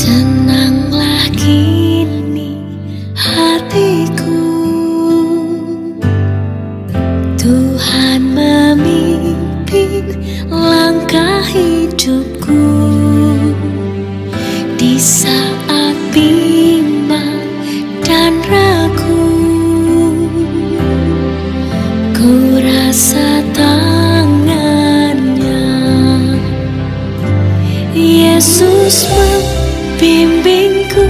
Tenanglah kini hatiku, Tuhan memimpin langkah hidupku. Di saat bimbang dan ragu, ku rasa tangannya. Yesus membimbingku,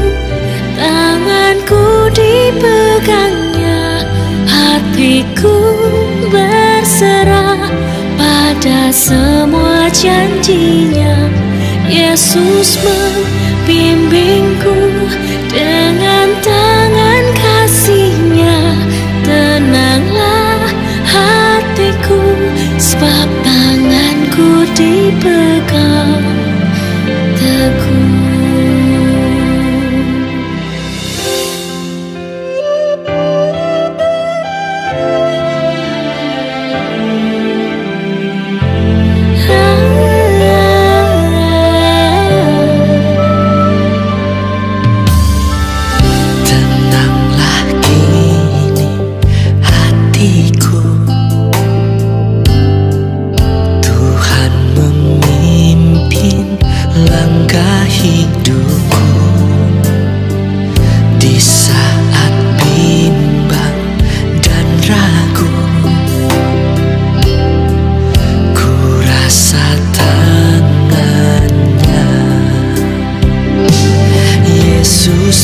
tanganku dipegangnya, hatiku berserah pada semua janjinya. Yesus membimbingku dengan tangan kasih-Nya. Tenanglah hatiku, sebab tanganku dipegang teguh.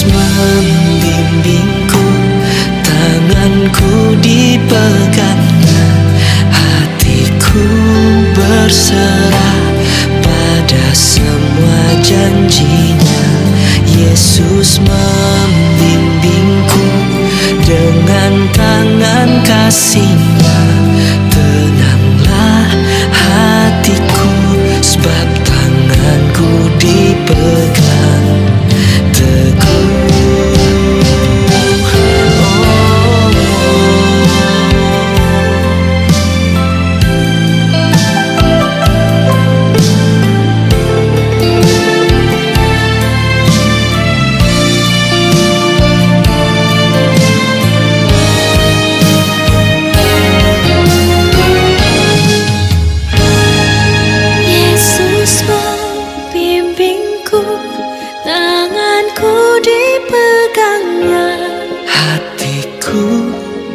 Membimbingku, tanganku dipegangnya, hatiku berserah pada semua janjinya. Yesus membimbingku dengan tangan kasih-Nya. Tenanglah hatiku, sebab tanganku dipegang teguh.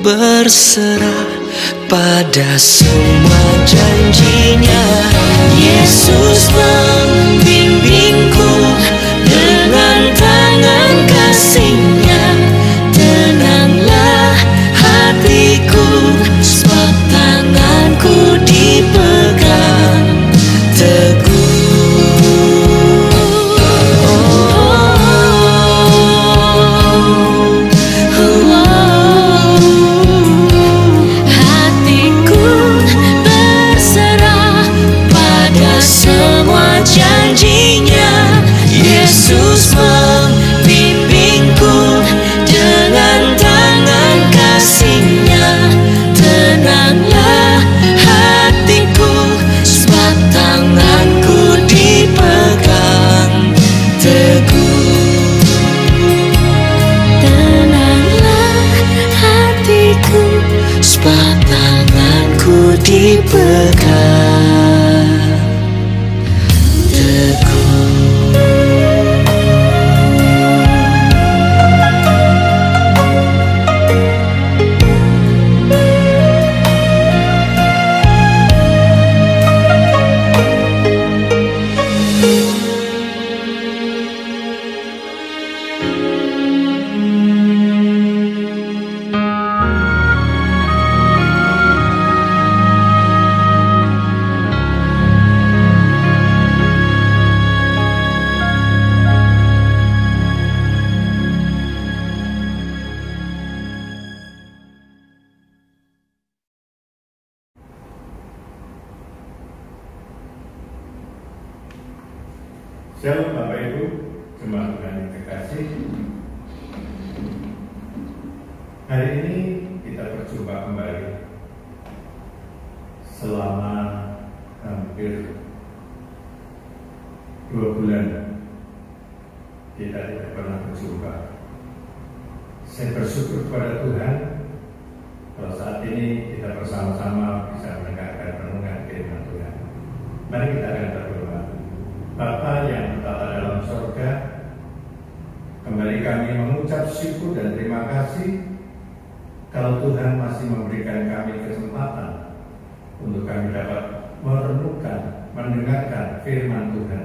Berserah pada semua janjinya. Yesus membimbingku dengan tangan kasih-Nya. Tenanglah hatiku, sebab tanganku dipegang teguh. Yesus membimbingku dengan tangan kasih-Nya. Tenanglah hatiku, sebab tanganku dipegang teguh. Tenanglah hatiku, sebab tanganku dipegang teguh. Shalom Bapak Ibu, jemaat Tuhan yang terkasih. Hari ini kita berjumpa kembali selama hampir 2 bulan kita tidak pernah berjumpa. Saya bersyukur kepada Tuhan kalau saat ini kita bersama-sama bisa mendengarkan renungan firman Tuhan. Mari kita akan berdoa. Bapa yang bertata dalam surga, kembali kami mengucap syukur dan terima kasih kalau Tuhan masih memberikan kami kesempatan untuk kami dapat merenungkan, mendengarkan firman Tuhan.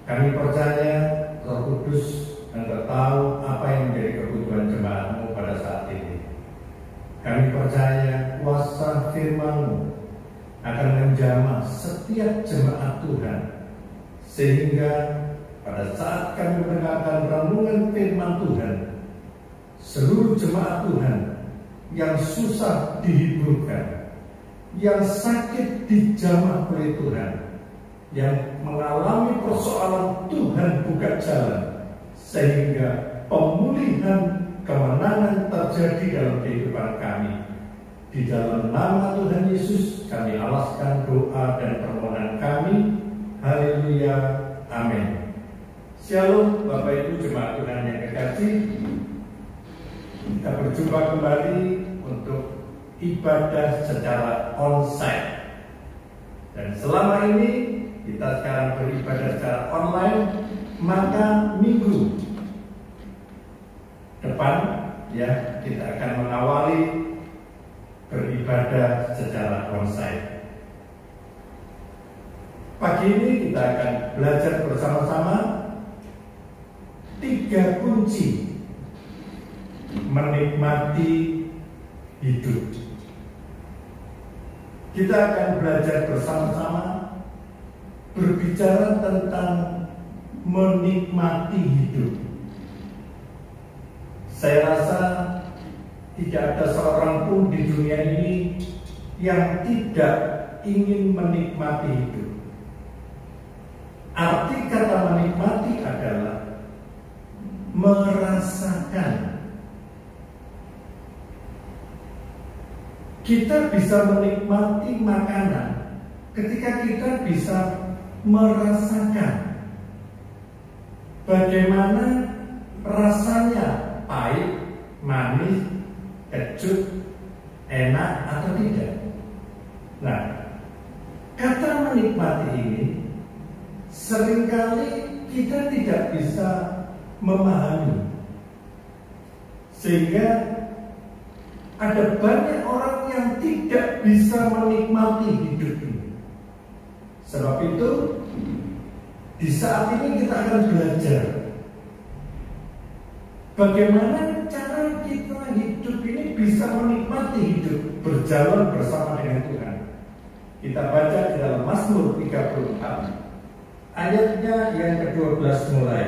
Kami percaya Roh Kudus Engkau tahu apa yang menjadi kebutuhan jemaat-Mu pada saat ini. Kami percaya kuasa firman-Mu akan menjamah setiap jemaat Tuhan, sehingga pada saat kami mendengarkan renungan firman Tuhan, seluruh jemaat Tuhan yang susah dihiburkan, yang sakit dijamah oleh Tuhan, yang mengalami persoalan Tuhan buka jalan, sehingga pemulihan kemenangan terjadi dalam kehidupan kami. Di dalam nama Tuhan Yesus kami alaskan doa dan permohonan kami. Haleluya, amin. Shalom Bapak Ibu jemaat Tuhan yang kekasih. Kita berjumpa kembali untuk ibadah secara onsite. Dan selama ini kita sekarang beribadah secara online, maka minggu depan ya kita akan mengawali beribadah secara onsite. Pagi ini kita akan belajar bersama-sama 3 kunci menikmati hidup. Kita akan belajar bersama-sama berbicara tentang menikmati hidup. Saya rasa tidak ada seorang pun di dunia ini yang tidak ingin menikmati hidup. Arti kata menikmati adalah merasakan. Kita bisa menikmati makanan ketika kita bisa merasakan bagaimana rasanya, pahit, manis, kecut, enak atau tidak. Nah, kata menikmati ini seringkali kita tidak bisa memahami, sehingga ada banyak orang yang tidak bisa menikmati hidup ini. Sebab itu di saat ini kita akan belajar bagaimana cara kita hidup ini bisa menikmati hidup, berjalan bersama dengan Tuhan. Kita baca di dalam Mazmur 34 ayatnya yang ke-12 mulai.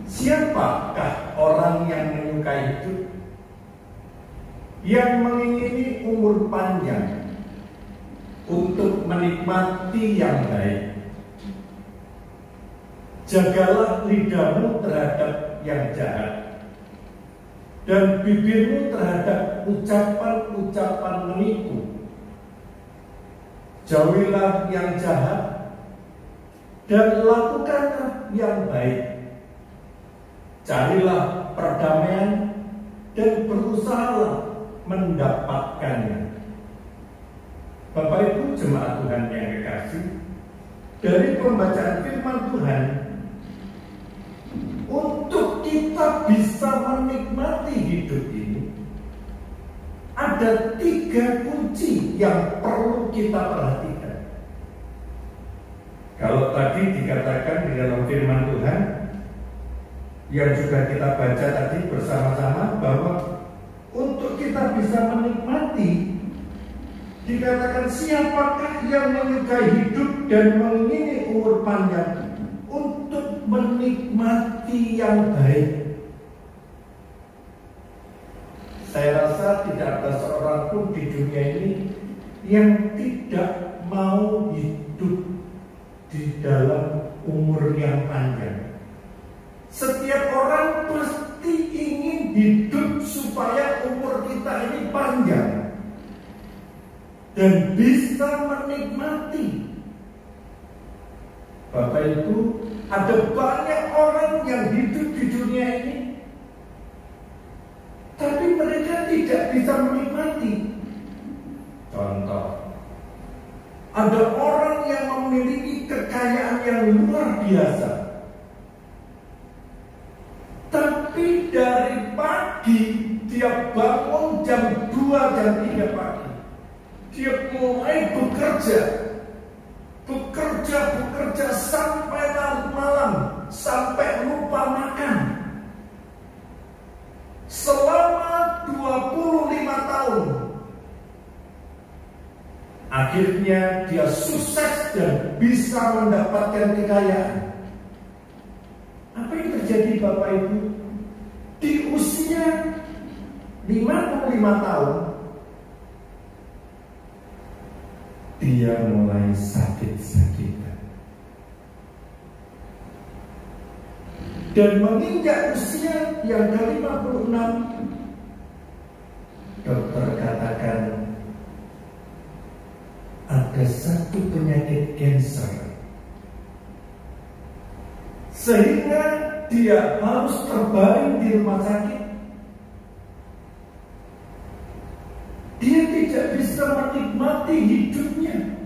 Siapakah orang yang menyukai hidup, yang mengingini umur panjang untuk menikmati yang baik? Jagalah lidahmu terhadap yang jahat, dan bibirmu terhadap ucapan-ucapan menipu. Jauhilah yang jahat, dan lakukanlah yang baik. Carilah perdamaian, dan berusahalah mendapatkannya. Bapak Ibu jemaat Tuhan yang kekasih, dari pembacaan firman Tuhan, untuk kita bisa menikmati hidup ini, ada 3 kunci yang perlu kita perhatikan. Kalau tadi dikatakan di dalam firman Tuhan yang juga kita baca tadi bersama-sama, bahwa untuk kita bisa menikmati, dikatakan siapakah yang menyukai hidup dan mengingini umur panjang untuk menikmati yang baik. Saya rasa tidak ada seorang pun di dunia ini yang tidak mau hidup di dalam umur yang panjang. Setiap orang pasti ingin hidup supaya umur kita ini panjang dan bisa menikmati. Bapak Ibu, ada banyak orang yang hidup di dunia ini, tapi mereka tidak bisa menikmati. Contoh, ada orang yang memiliki kekayaan yang luar biasa, tapi dari pagi dia bangun jam 2 jam 3 pagi, dia mulai bekerja sampai larut malam, sampai lupa makan. Selama 25 tahun. Akhirnya dia sukses dan bisa mendapatkan kekayaan. Apa yang terjadi Bapak Ibu? Di usia 55 tahun, dia mulai sakit-sakitan. Dan menginjak usia yang ke-56, dokter katakan ada satu penyakit kanker, sehingga dia harus terbaring di rumah sakit. Dia tidak bisa menikmati hidupnya,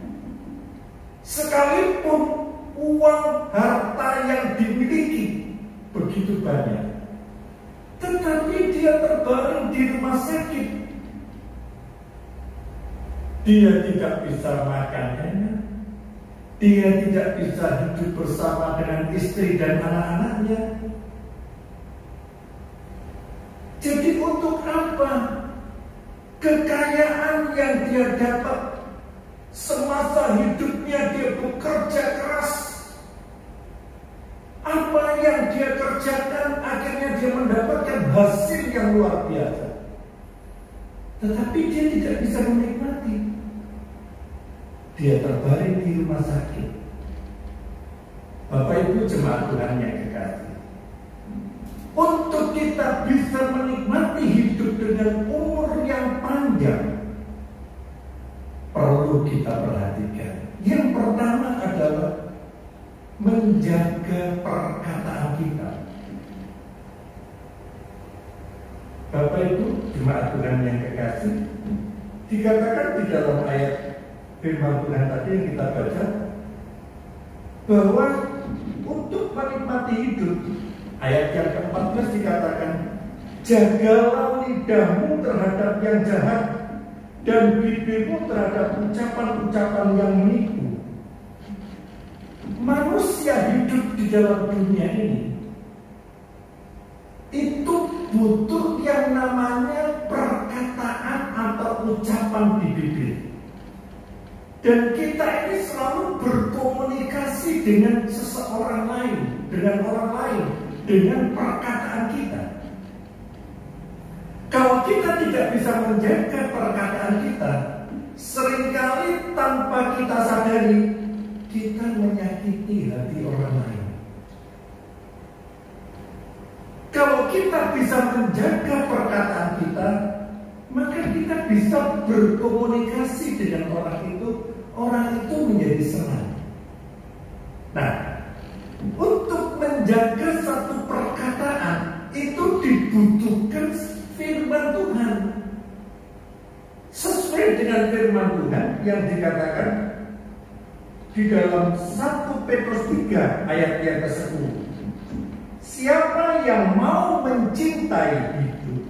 sekalipun uang harta yang dimiliki begitu banyak, tetapi dia terbaring di rumah sakit. Dia tidak bisa makan enak, dia tidak bisa hidup bersama dengan istri dan anak-anaknya. Jadi untuk apa kekayaan yang dia dapat semasa hidupnya? Dia bekerja keras, apa yang dia kerjakan akhirnya dia mendapatkan hasil yang luar biasa, tetapi dia tidak bisa menikmati. Dia terbaring di rumah sakit. Bapak Ibu jemaat Tuhan yang kekasih, untuk kita bisa menikmati hidup dengan umur yang panjang, perlu kita perhatikan. Yang pertama adalah menjaga perkataan kita. Bapak Ibu jemaat Tuhan yang kekasih, dikatakan di dalam ayat firman Tuhan tadi yang kita baca, bahwa untuk menikmati hidup, ayat yang ke-14 dikatakan, jagalah lidahmu terhadap yang jahat dan bibirmu terhadap ucapan-ucapan yang menipu. Manusia hidup di dalam dunia ini itu butuh yang namanya perkataan atau ucapan di bibir. Dan kita ini selalu berkomunikasi dengan seseorang lain, dengan orang lain, dengan perkataan kita. Kalau kita tidak bisa menjaga perkataan kita, seringkali tanpa kita sadari, kita menyakiti hati orang lain. Kalau kita bisa menjaga perkataan kita, maka kita bisa berkomunikasi dengan orang itu menjadi senang. Nah, untuk menjaga satu perkataan itu dibutuhkan firman Tuhan. Sesuai dengan firman Tuhan yang dikatakan di dalam 1 Petrus 3 ayat yang ke-10. Siapa yang mau mencintai hidup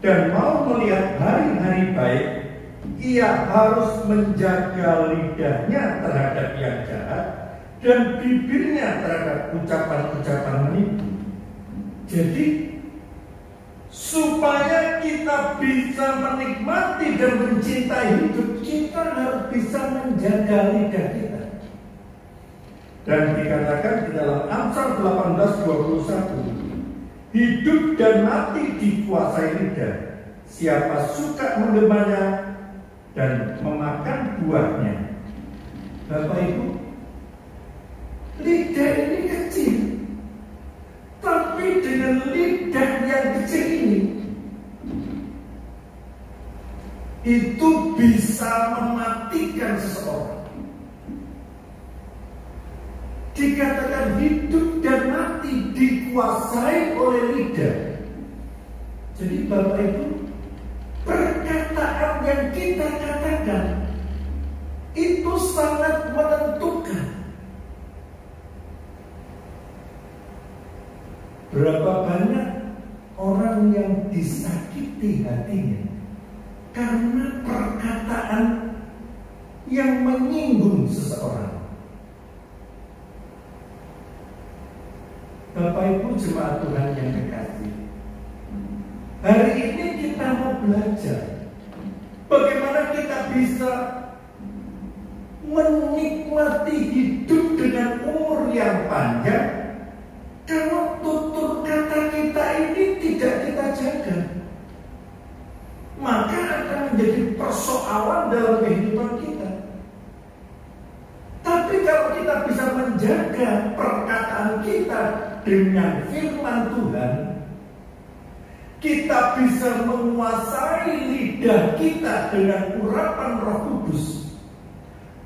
dan mau melihat hari-hari baik, ia harus menjaga lidahnya terhadap yang jahat dan bibirnya terhadap ucapan-ucapan menipu. Jadi supaya kita bisa menikmati dan mencintai hidup, kita harus bisa menjaga lidah kita. Dan dikatakan di dalam Amsal 18:21, hidup dan mati dikuasai lidah. Siapa suka menggemanya dan memakan buahnya. Bapak Ibu, lidah ini kecil, tapi dengan lidah yang kecil ini, itu bisa mematikan seseorang. dikatakan hidup dan mati dikuasai oleh lidah. Jadi Bapak Ibu, perkataan yang kita katakan itu sangat menentukan berapa banyak orang yang disakiti hatinya karena perkataan yang menyinggung seseorang. Bapak Ibu jemaat Tuhan yang kekasih, hari ini kita mau belajar bagaimana kita bisa menikmati hidup dengan umur yang panjang kalau tutur kata kita ini tidak kita jaga. Maka akan menjadi persoalan dalam kehidupan kita. Tapi kalau kita bisa menjaga perkataan kita dengan firman Tuhan, kita bisa menguasai lidah kita dengan urapan Roh Kudus,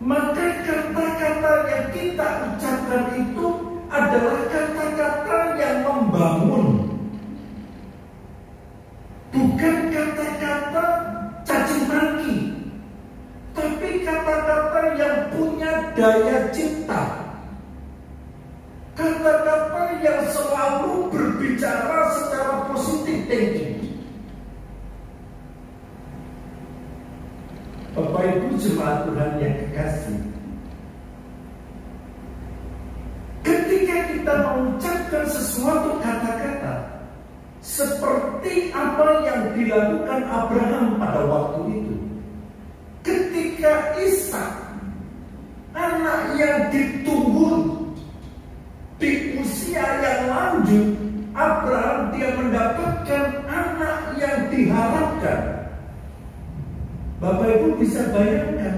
maka kata-kata yang kita ucapkan itu adalah kata-kata yang membangun, bukan kata-kata caci maki, tapi kata-kata yang punya daya cipta, kata-kata yang selalu berbicara secara positif thinking. Bapak Ibu jemaat Tuhan yang kekasih, ketika kita mengucapkan sesuatu kata-kata seperti apa yang dilakukan Abraham pada waktu itu, ketika Ishak, anak yang ditunggu di usia yang lanjut, Abraham dia mendapatkan anak yang diharapkan. Bapak Ibu bisa bayangkan,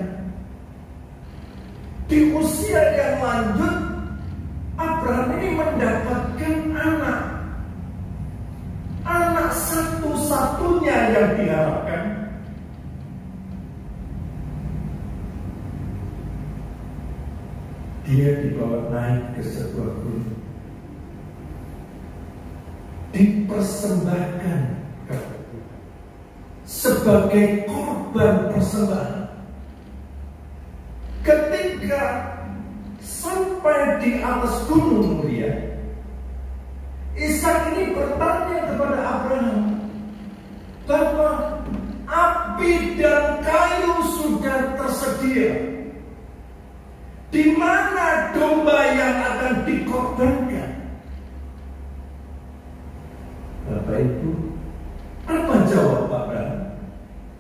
di usia yang lanjut Abraham ini mendapatkan anak satu-satunya yang diharapkan. Dia dibawa naik ke sebuah gunung, dipersembahkan sebagai korban persembahan. Ketika sampai di atas gunung mulia, Ishak ini bertanya kepada Abraham bahwa api dan kayu sudah tersedia, di mana domba yang akan dikorbankan? Bapak Ibu, apa jawab Abraham?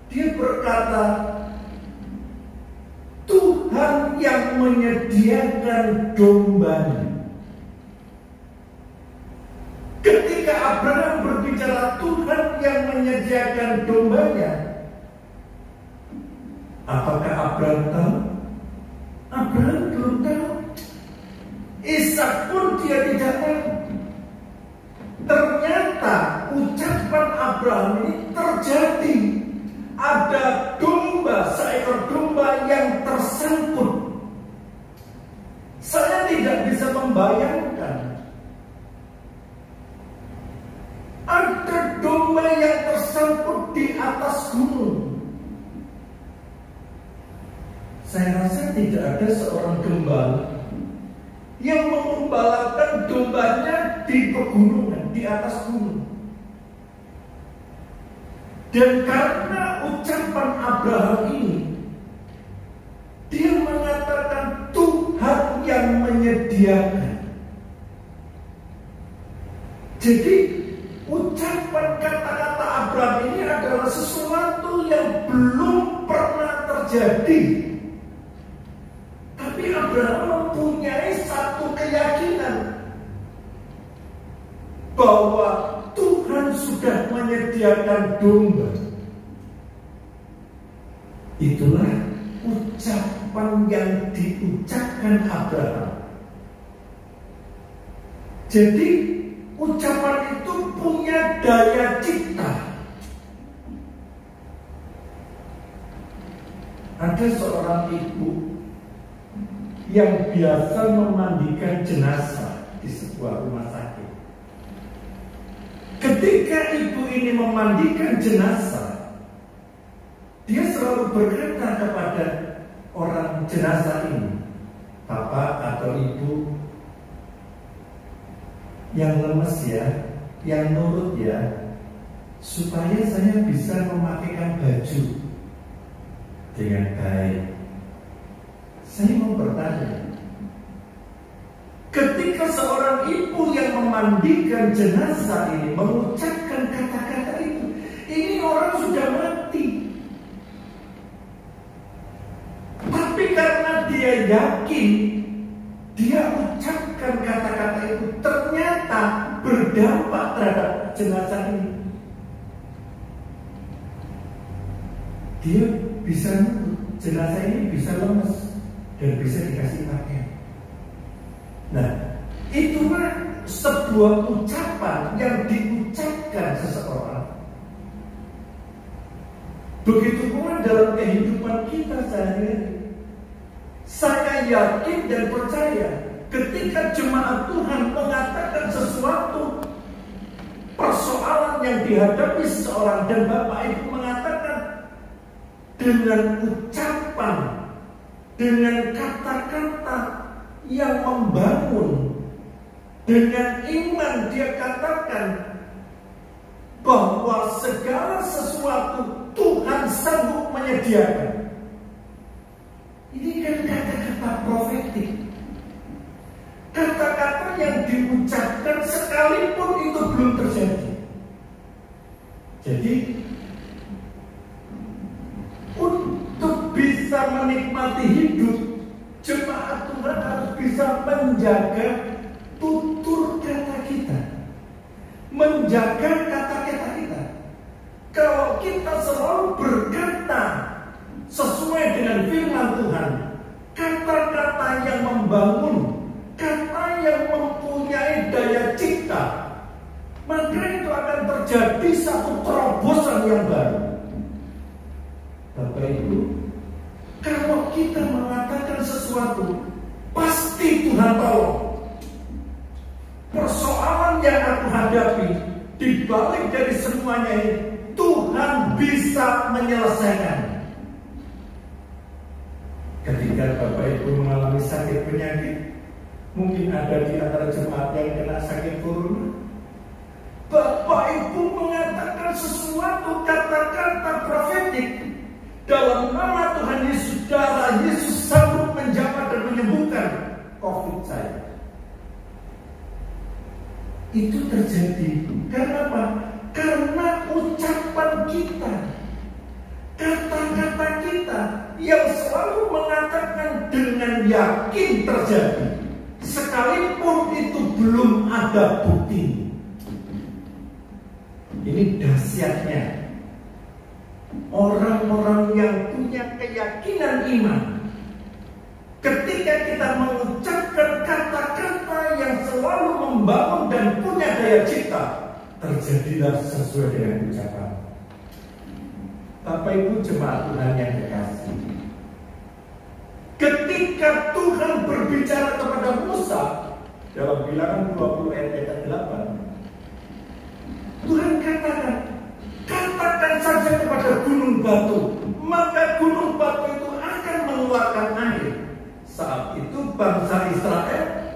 Dia berkata, Tuhan yang menyediakan dombanya. Ketika Abraham berbicara Tuhan yang menyediakan dombanya, apakah Abraham tahu? Abraham belum tahu. Ishak pun dia tidak tahu. Ternyata ucapan Abraham ini terjadi. Ada domba, seekor domba yang tersangkut. Saya tidak bisa membayangkan. Ada domba yang tersangkut di atas gunung. Saya rasa tidak ada seorang gembala yang mengembalakan dombanya di pegunungan, di atas gunung. Dan karena ucapan Abraham ini, dia mengatakan Tuhan yang menyediakan. Jadi ucapan kata-kata Abraham ini adalah sesuatu yang belum pernah terjadi. Tapi Abraham mempunyai satu keyakinan bahwa Tuhan sudah menyediakan domba. Itulah ucapan yang diucapkan Abraham. Jadi ucapan itu punya daya cipta. Ada seorang ibu yang biasa memandikan jenazah di sebuah rumah sakit. Ketika ibu ini memandikan jenazah, dia selalu berkata kepada orang jenazah ini, "Bapak atau ibu yang lemes ya, yang nurut ya, supaya saya bisa memakaikan baju dengan baik." Saya mau bertanya, ketika seorang ibu yang memandikan jenazah ini mengucapkan kata-kata itu, ini orang sudah mati. Tapi karena dia yakin, dia ucapkan kata-kata itu, ternyata berdampak terhadap jenazah ini. Dia bisa jenazah ini bisa lemes dan bisa dikasih pakaian. Nah, itulah sebuah ucapan yang diucapkan seseorang. Begitu pula dalam kehidupan kita sehari-hari. Saya yakin dan percaya ketika jemaat Tuhan mengatakan sesuatu persoalan yang dihadapi seseorang, dan Bapak Ibu mengatakan dengan ucapan, dengan kata-kata yang membangun, dengan iman dia katakan bahwa segala sesuatu Tuhan sanggup menyediakan. Ini kan kata-kata profetik, kata-kata yang diucapkan sekalipun itu belum terjadi. Jadi untuk bisa menikmati hidup, jemaat Tuhan harus bisa menjaga tutur kata kita, menjaga kata-kata kita. Kalau kita selalu berkata sesuai dengan firman Tuhan, kata-kata yang membangun, kata yang mempunyai daya cipta, maka itu akan terjadi satu terobosan yang baru. Bapak Ibu, kalau kita mengatakan sesuatu, pasti Tuhan tahu. Persoalan yang aku hadapi, dibalik dari semuanya ini, Tuhan bisa menyelesaikan. Ketika Bapak Ibu mengalami sakit penyakit, mungkin ada di antara jemaat yang kena sakit corona, Bapak Ibu mengatakan sesuatu kata-kata profetik, dalam nama Tuhan Yesus, darah Yesus sanggup menjamah dan menyembuhkan COVID saya. Itu terjadi karena apa? Karena ucapan kita, kata-kata kita yang selalu mengatakan dengan yakin terjadi, sekalipun itu belum ada bukti. Ini dahsyatnya orang-orang yang punya keyakinan iman. Ketika kita mengucapkan kata-kata yang selalu membangun dan punya daya cipta, terjadilah sesuai dengan ucapan. Bapak Ibu jemaat Tuhan yang kekasih, ketika Tuhan berbicara kepada Musa dalam Bilangan 20 ayat 8, Tuhan katakan, katakan saja kepada gunung batu, maka gunung batu itu akan mengeluarkan air. Saat itu bangsa Israel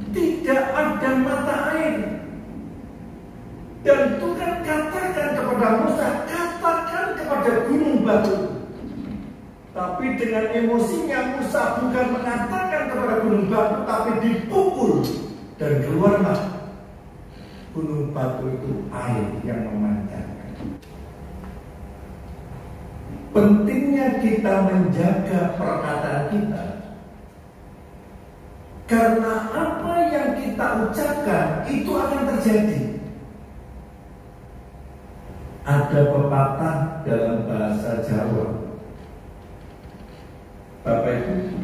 tidak ada mata air, dan Tuhan katakan kepada Musa, katakan kepada gunung batu. Tapi dengan emosinya Musa bukan mengatakan kepada gunung batu, tapi dipukul, dan keluarlah gunung batu itu air yang memancarkan. Pentingnya kita menjaga perkataan kita, karena apa yang kita ucapkan itu akan terjadi. Ada pepatah dalam bahasa Jawa, Bapak Ibu,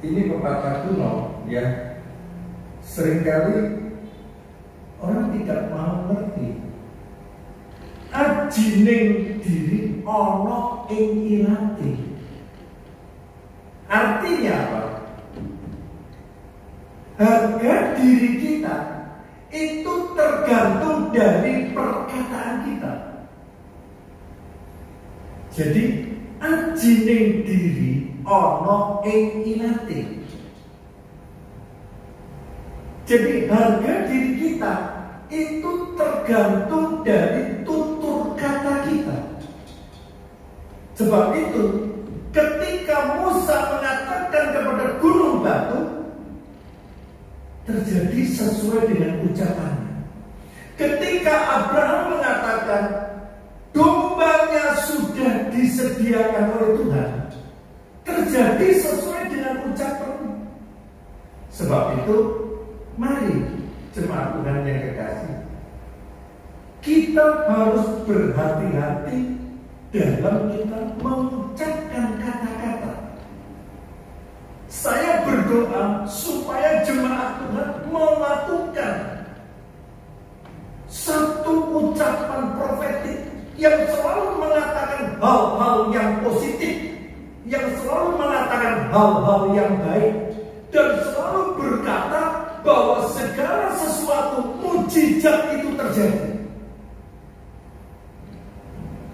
ini pepatah kuno ya, seringkali orang tidak mau ngerti. Ajining diri ana ing irati. Artinya apa? Harga diri kita itu tergantung dari perkataan kita. Jadi aji ning diri ana ing inate. Jadi harga diri kita itu tergantung dari tutur kata kita. Sebab itu ketika Musa mengatakan kepada gunung batu, terjadi sesuai dengan ucapannya. Ketika Abraham mengatakan dombanya sudah disediakan oleh Tuhan, terjadi sesuai dengan ucapannya. Sebab itu mari jemaat Tuhan yang kekasih, kita harus berhati-hati dalam kita mengucapkan kata-kata. Saya berdoa supaya jemaat Tuhan melakukan satu ucapan profetik yang selalu mengatakan hal-hal yang positif, yang selalu mengatakan hal-hal yang baik, dan selalu berkata bahwa segala sesuatu mujizat itu terjadi.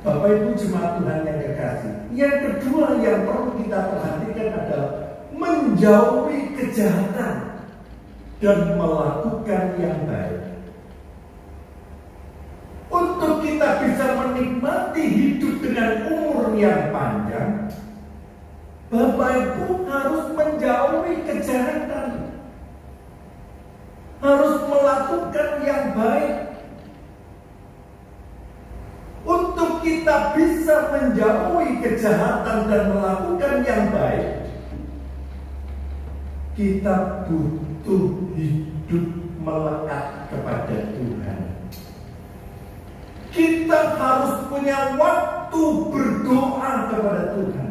Bapak Ibu jemaat Tuhan yang kekasih, yang kedua yang perlu kita perhatikan adalah menjauhi kejahatan dan melakukan yang baik. Untuk kita bisa menikmati hidup dengan umur yang panjang, Bapak Ibu harus menjauhi kejahatan, harus melakukan yang baik. Untuk kita bisa menjauhi kejahatan dan melakukan yang baik, kita butuh hidup melekat kepada Tuhan. Kita harus punya waktu berdoa kepada Tuhan.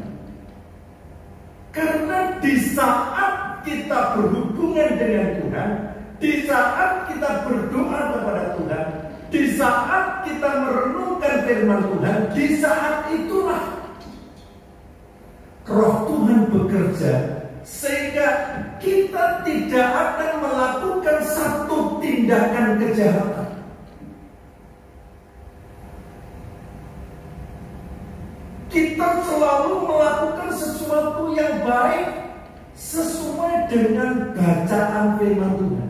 Karena di saat kita berhubungan dengan Tuhan, di saat kita berdoa kepada Tuhan, di saat kita merenungkan firman Tuhan, di saat itulah Roh Tuhan bekerja sehingga kita tidak akan melakukan satu tindakan kejahatan. Kita selalu melakukan sesuatu yang baik sesuai dengan bacaan firman Tuhan.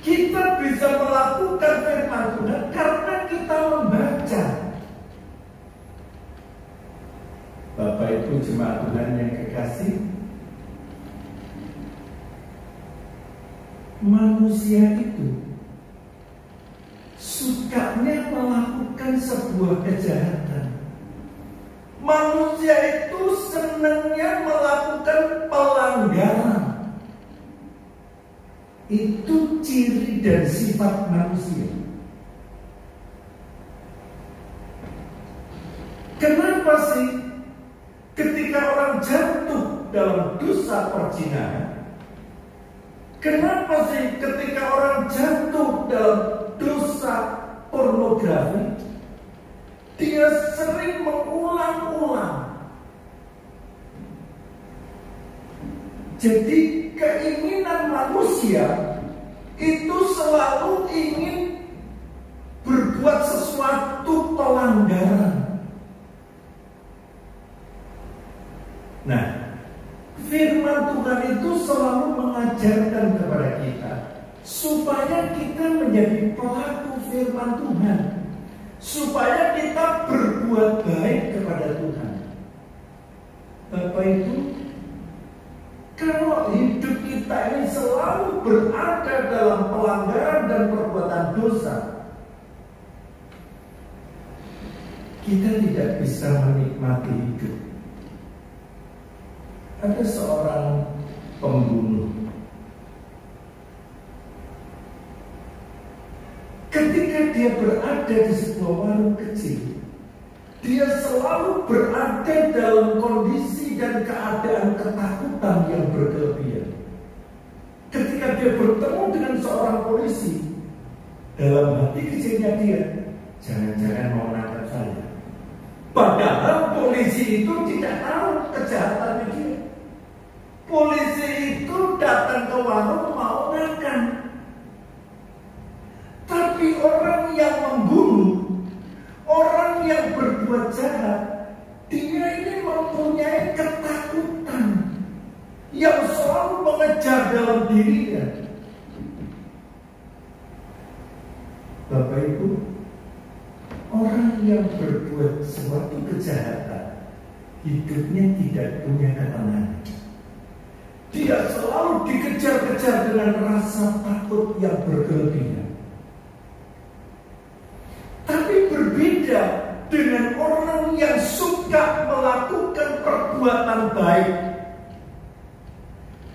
Kita bisa melakukan firman Tuhan karena kita membaca. Bapak Ibu jemaat Tuhan yang kekasih, manusia itu sukanya melakukan sebuah kejahatan. Manusia itu senangnya melakukan pelanggaran. Itu ciri dan sifat manusia. Kenapa sih ketika orang jatuh dalam dosa perzinahan? Kenapa sih ketika orang jatuh dalam dosa pornografi, dia sering mengulang-ulang? Jadi keinginan manusia itu selalu ingin berbuat sesuatu pelanggaran. Nah, firman Tuhan itu selalu mengajarkan kepada kita supaya kita menjadi pelaku firman Tuhan, supaya kita berbuat baik kepada Tuhan. Bapak Ibu, kalau hidup kita ini selalu berada dalam pelanggaran dan perbuatan dosa, kita tidak bisa menikmati hidup. Ada seorang pembunuh. Ketika dia berada di sebuah warung kecil, dia selalu berada dalam kondisi dan keadaan ketakutan yang berlebihan. Ketika dia bertemu dengan seorang polisi, dalam hati kecilnya dia, jangan-jangan mau nangkap saya. Padahal polisi itu tidak tahu kejahatannya dia. Polisi itu datang ke warung mau makan. Tapi orang yang membunuh, orang yang berbuat jahat, dia ini mempunyai ketakutan yang selalu mengejar dalam dirinya. Bapak Ibu, orang yang berbuat suatu kejahatan, hidupnya tidak punya ketenangan. Dia selalu dikejar-kejar dengan rasa takut yang berlebihan. Tapi berbeda dengan orang yang suka melakukan perbuatan baik.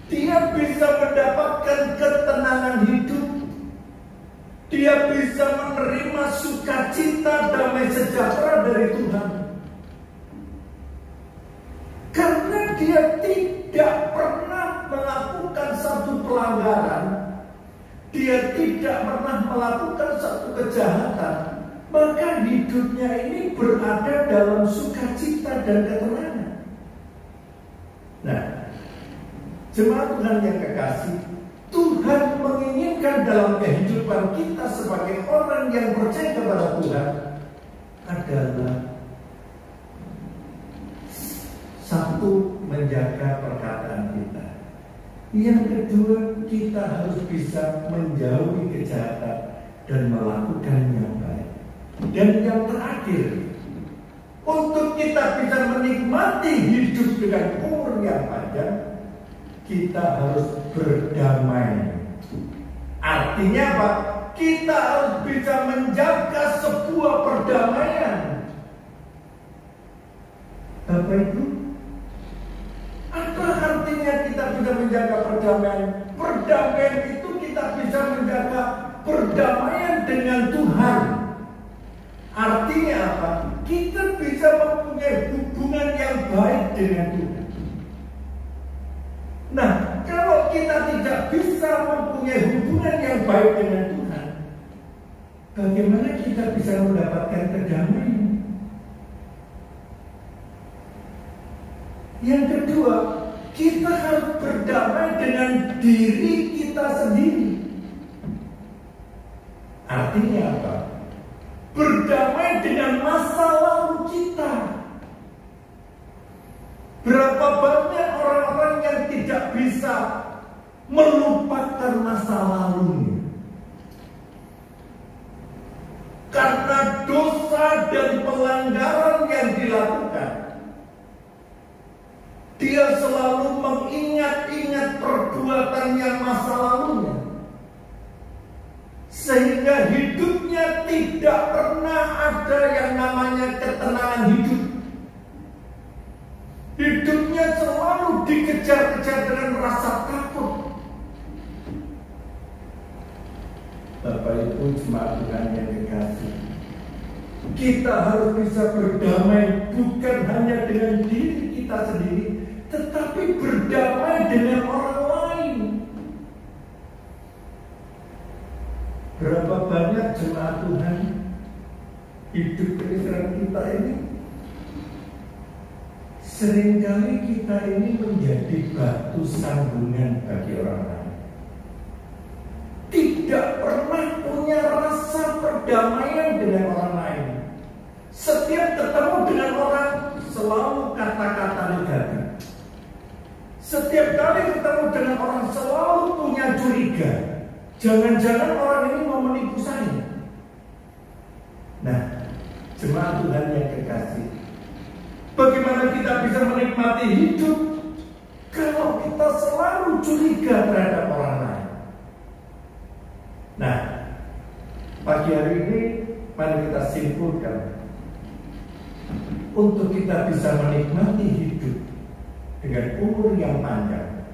Dia bisa mendapatkan ketenangan hidup. Dia bisa menerima sukacita, damai sejahtera dari Tuhan. Karena dia tidak pernah melakukan satu pelanggaran, dia tidak pernah melakukan satu kejahatan, maka hidupnya ini berada dalam sukacita dan ketenangan. Nah, jemaat Tuhan yang kekasih, Tuhan menginginkan dalam kehidupan kita sebagai orang yang percaya kepada Tuhan adalah satu, menjaga perkataan kita. Yang kedua, kita harus bisa menjauhi kejahatan dan melakukan yang baik. Dan yang terakhir, untuk kita bisa menikmati hidup dengan umur yang panjang, kita harus berdamai. Artinya apa? Kita harus bisa menjaga sebuah perdamaian. Bapak Ibu, apa artinya kita bisa menjaga perdamaian? Perdamaian itu kita bisa menjaga perdamaian dengan Tuhan. Artinya apa? Kita bisa mempunyai hubungan yang baik dengan Tuhan. Nah, kalau kita tidak bisa mempunyai hubungan yang baik dengan Tuhan, bagaimana kita bisa mendapatkan kedamaian? Yang kedua, kita harus berdamai dengan diri kita sendiri. Artinya apa? Berdamai dengan masa lalu kita. Berapa banyak orang-orang yang tidak bisa melupakan masa lalunya karena dosa dan pelanggaran yang dilakukan. Dia selalu mengingat-ingat perbuatannya masa lalunya, sehingga hidupnya tidak pernah ada yang namanya ketenangan hidup. Hidupnya selalu dikejar-kejar dengan rasa takut. Bapak Ibu jemaat Tuhan yang dikasihi, kita harus bisa berdamai bukan hanya dengan diri kita sendiri, tetapi berdamai dengan orang lain. Berapa banyak jemaat Tuhan hidup Kristen kita ini, seringkali kita ini menjadi batu sandungan bagi orang lain. Tidak pernah punya rasa perdamaian dengan orang lain. Setiap ketemu dengan orang selalu kata-kata negatif. Setiap kali ketemu dengan orang selalu punya curiga. Jangan-jangan orang ini mau menipu saya. Nah, jemaat Tuhan yang kekasih, bagaimana kita bisa menikmati hidup kalau kita selalu curiga terhadap orang lain? Nah, pagi hari ini mari kita simpulkan, untuk kita bisa menikmati hidup dengan umur yang panjang,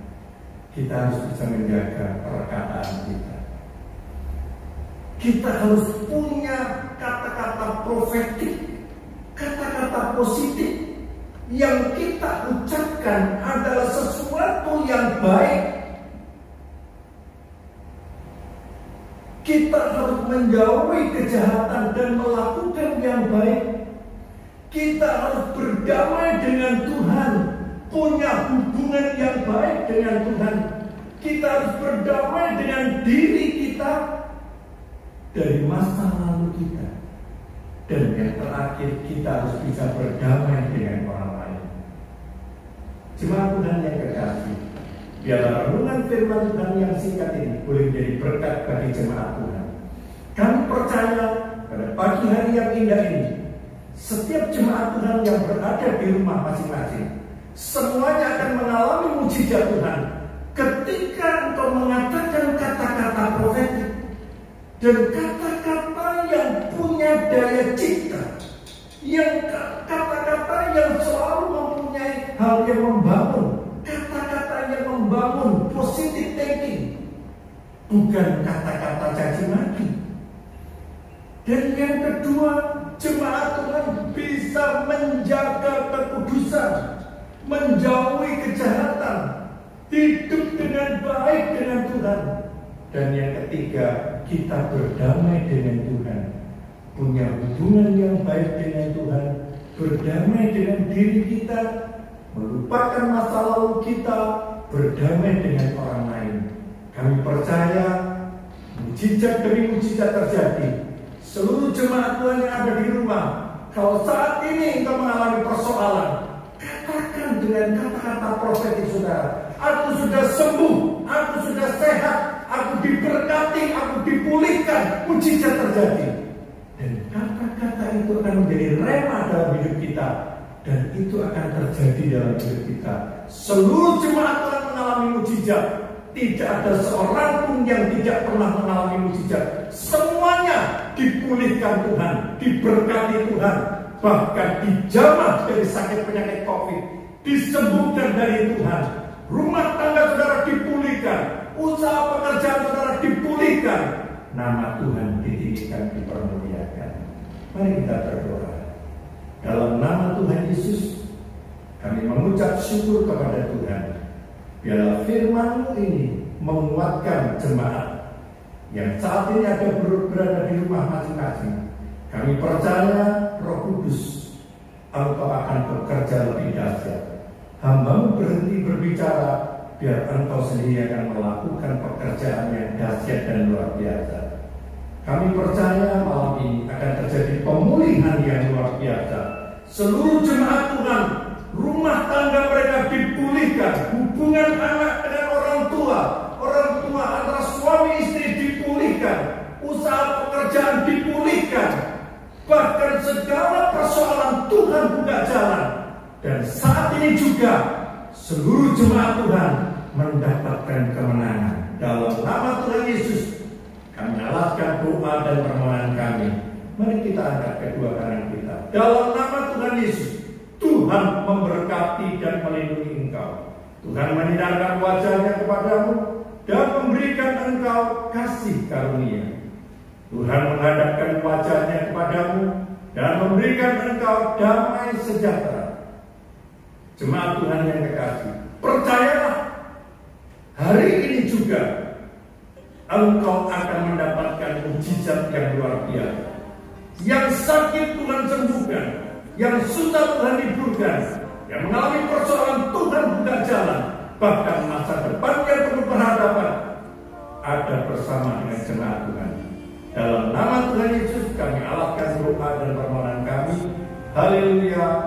kita harus bisa menjaga perkataan kita. Kita harus punya kata-kata profetik, kata-kata positif yang kita ucapkan adalah sesuatu yang baik. Kita harus menjauhi kejahatan dan melakukan yang baik. Kita harus berdamai dengan Tuhan, punya hubungan yang baik dengan Tuhan. Kita harus berdamai dengan diri kita dari masa lalu kita. Dan yang terakhir, kita harus bisa berdamai dengan orang lain. Jemaat Tuhan yang kekasih, biarlah renungan firman Tuhan yang singkat ini boleh menjadi berkat bagi jemaat Tuhan. Kami percaya pada pagi hari yang indah ini, setiap jemaat Tuhan yang berada di rumah masing-masing, semuanya akan mengalami mujizat Tuhan ketika engkau mengatakan kata-kata profetik dan kata-kata yang punya daya cipta, yang kata-kata yang selalu mempunyai hal yang membangun, kata-kata yang membangun positive thinking, bukan kata-kata caci maki. Dan yang kedua, jemaat Tuhan bisa menjaga kekudusan, menjauhi kejahatan, hidup dengan baik dengan Tuhan. Dan yang ketiga, kita berdamai dengan Tuhan, punya hubungan yang baik dengan Tuhan, berdamai dengan diri kita, melupakan masa lalu kita, berdamai dengan orang lain. Kami percaya mujizat demi mujizat terjadi. Seluruh jemaat Tuhan yang ada di rumah, kalau saat ini engkau mengalami persoalan, katakan dengan kata-kata profetik saudara, aku sudah sembuh, aku sudah sehat, aku diberkati, aku dipulihkan, mujizat terjadi. Dan kata-kata itu akan menjadi rema dalam hidup kita, dan itu akan terjadi dalam hidup kita. Seluruh jemaat Tuhan mengalami mujizat. Tidak ada seorang pun yang tidak pernah mengalami mujizat. Semuanya dipulihkan Tuhan, diberkati Tuhan. Bahkan dijamah dari sakit penyakit COVID, disembuhkan dari Tuhan. Rumah tangga saudara dipulihkan, usaha pekerjaan saudara dipulihkan. Nama Tuhan ditinggikan, dipermuliakan. Mari kita berdoa. Dalam nama Tuhan Yesus, kami mengucap syukur kepada Tuhan. Biarlah firman-Mu ini menguatkan jemaat yang saat ini ada berada di rumah masing-masing. Kami percaya Roh Kudus, Engkau akan bekerja lebih dahsyat. Hamba-Mu berhenti berbicara, biar Engkau sendiri akan melakukan pekerjaan yang dahsyat dan luar biasa. Kami percaya malam ini akan terjadi pemulihan yang luar biasa. Seluruh jemaat Tuhan, rumah tangga mereka dipulihkan, hubungan anak dengan orang tua antara suami istri dipulihkan, usaha pekerjaan dipulihkan, bahkan segala persoalan Tuhan buka jalan. Dan saat ini juga seluruh jemaat Tuhan mendapatkan kemenangan. Dalam nama Tuhan Yesus, kami alaskan doa dan permohonan kami. Mari kita angkat kedua tangan kita. Dalam nama Tuhan Yesus, Tuhan memberkati dan melindungi engkau. Tuhan menyinarkan wajahnya kepadamu dan memberikan engkau kasih karunia. Tuhan menghadapkan wajahnya kepadamu dan memberikan engkau damai sejahtera. Jemaat Tuhan yang kekasih, percayalah, hari ini juga engkau akan mendapatkan mujizat yang luar biasa. Yang sakit Tuhan sembuhkan, yang susah Tuhan hiburkan, yang mengalami persoalan Tuhan buka jalan. Bahkan masa depan yang penuh berhadapan ada bersama dengan jemaat Tuhan. Dalam nama Tuhan Yesus kami alaskan doa dan permohonan kami. Haleluya,